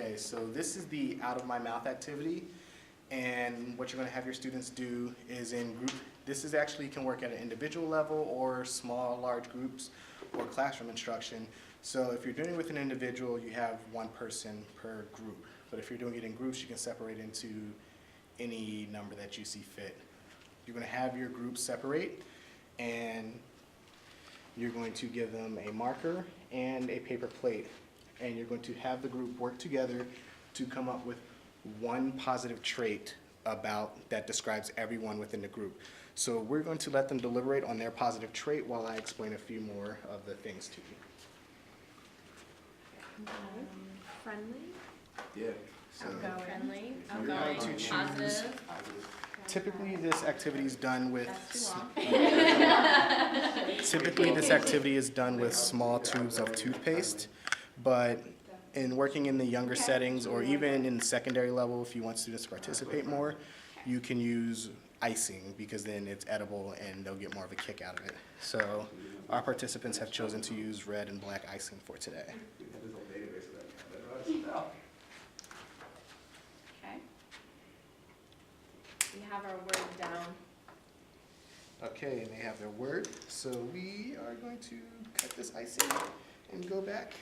Okay, so this is the out of my mouth activity, and what you're going to have your students do is in group. This is actually can work at an individual level or small, large groups or classroom instruction. So if you're doing it with an individual, you have one person per group. But if you're doing it in groups, you can separate into any number that you see fit. You're going to have your groups separate, and you're going to give them a marker and a paper plate. And you're going to have the group work together to come up with one positive trait that describes everyone within the group. So we're going to let them deliberate on their positive trait while I explain a few more of the things to you. Friendly. Yeah. So Outgoing. Friendly. you're going to choose. Positive. Typically, this activity is done with. That's too long. Typically, this activity is done with small tubes of toothpaste, but in working in the younger settings or even in the secondary level, if you want students to participate more, you can use icing because then it's edible and they'll get more of a kick out of it. So our participants have chosen to use red and black icing for today. Okay. We have our word down. Okay, and they have their word. So we are going to cut this icing and go back.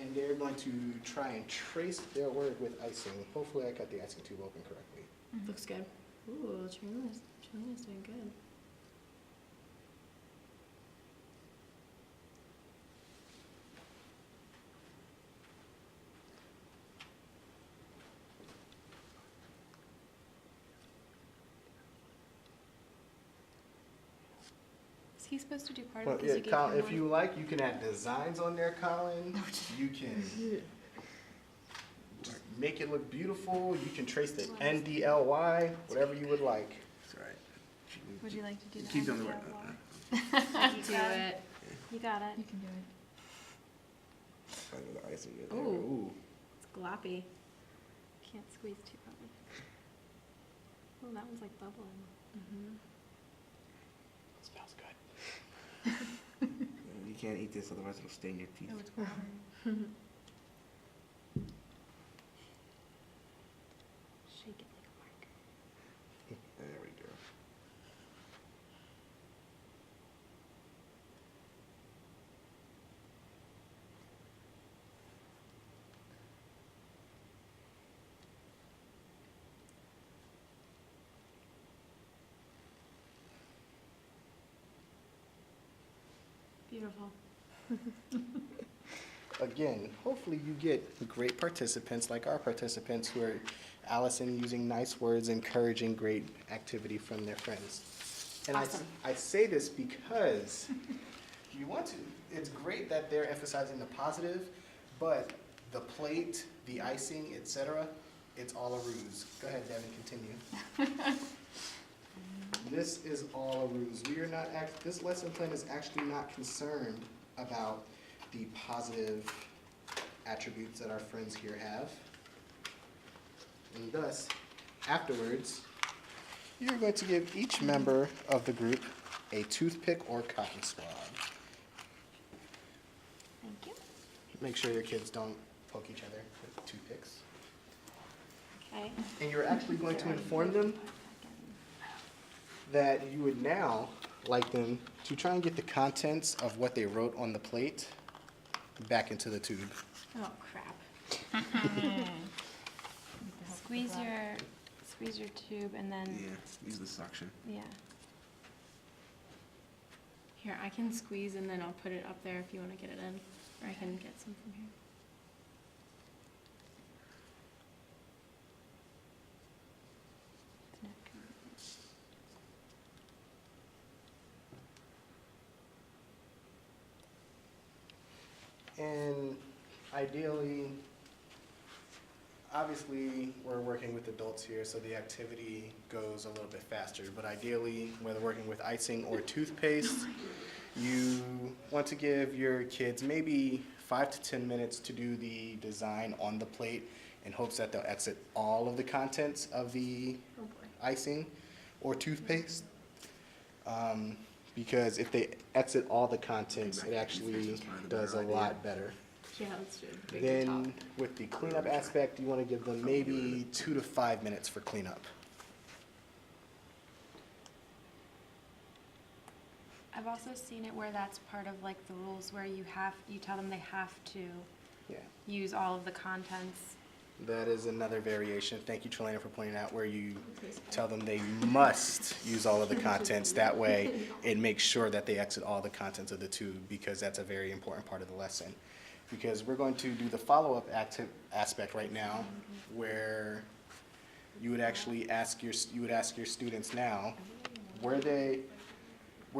And they're going to try and trace their word with icing. Hopefully I cut the icing tube open correctly. Looks good. Ooh, Charlie's doing good. Is he supposed to do part of Well, it because yeah, you gave Colin, him if one? you like, you can add designs on there, Colin. You can just make it look beautiful. You can trace the NDLY, whatever you would like. It's all right. Would you like to do that? Keep doing the work. Do it. You got it. You can do it. Find the icing in there. Ooh. It's gloppy. Can't squeeze too probably. Oh, that one's like bubbling. Mm-hmm. Smells good. You can't eat this, otherwise it'll stain your teeth. Oh, it's warm. Shake it like a marker. There we go. Beautiful. Again, hopefully you get great participants like our participants who are Allison using nice words, encouraging great activity from their friends. And Awesome. I say this because you want to. It's great that they're emphasizing the positive, but the plate, the icing, etc., it's all a ruse. Go ahead, Devin, continue. This is all a ruse. We are not this lesson plan is actually not concerned about the positive attributes that our friends here have. And thus, afterwards, you're going to give each member of the group a toothpick or cotton swab. Thank you. Make sure your kids don't poke each other with toothpicks. Okay. And you're actually going to inform them that you would now like them to try and get the contents of what they wrote on the plate back into the tube. Oh crap. Squeeze your tube and then Yeah, use the suction. yeah. Here, I can squeeze and then I'll put it up there if you want to get it in. Or I can get some from here. And ideally, obviously, we're working with adults here, so the activity goes a little bit faster. But ideally, whether working with icing or toothpaste, you want to give your kids maybe 5 to 10 minutes to do the design on the plate in hopes that they'll exit all of the contents of the icing or toothpaste. because if they exit all the contents, it actually That's probably the does a better idea. lot better. Yeah, let's do it. Big top. Then with the cleanup aspect, you want to give them maybe 2 to 5 minutes for cleanup. I've also seen it where that's part of like the rules where you tell them they have to Yeah, use all of the contents. that is another variation. Thank you, Trelana, for pointing out where you tell them they must use all of the contents. That way, it makes sure that they exit all the contents of the tube, because that's a very important part of the lesson. Because we're going to do the follow-up aspect right now, where you would actually ask your students now, were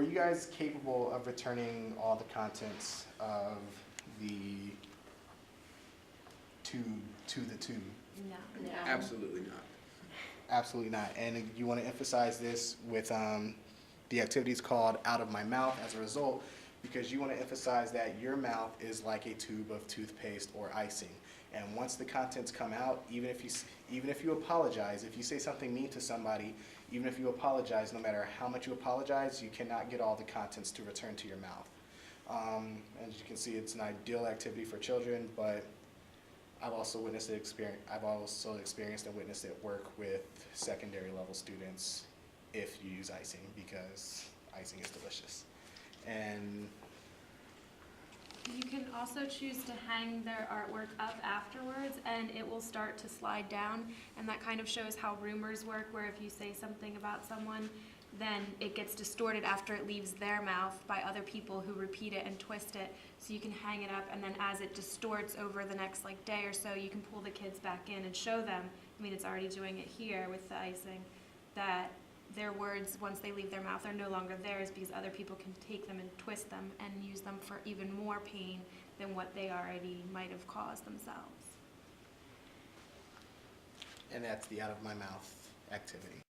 you guys capable of returning all the contents of the tube to the tube? No. Absolutely not. Absolutely not. And you want to emphasize this with the activities called Out of My Mouth as a result, because you want to emphasize that your mouth is like a tube of toothpaste or icing. And once the contents come out, even if you apologize, if you say something mean to somebody, even if you apologize, no matter how much you apologize, you cannot get all the contents to return to your mouth. As you can see, it's an ideal activity for children, but I've also experienced and witnessed it work with secondary level students if you use icing, because icing is delicious. And You can also choose to hang their artwork up afterwards and it will start to slide down, and that kind of shows how rumors work, where if you say something about someone, then it gets distorted after it leaves their mouth by other people who repeat it and twist it. So you can hang it up, and then as it distorts over the next like day or so, you can pull the kids back in and show them, I mean it's already doing it here with the icing, that their words, once they leave their mouth, are no longer theirs, because other people can take them and twist them and use them for even more pain than what they already might have caused themselves. that's the Out of My Mouth activity.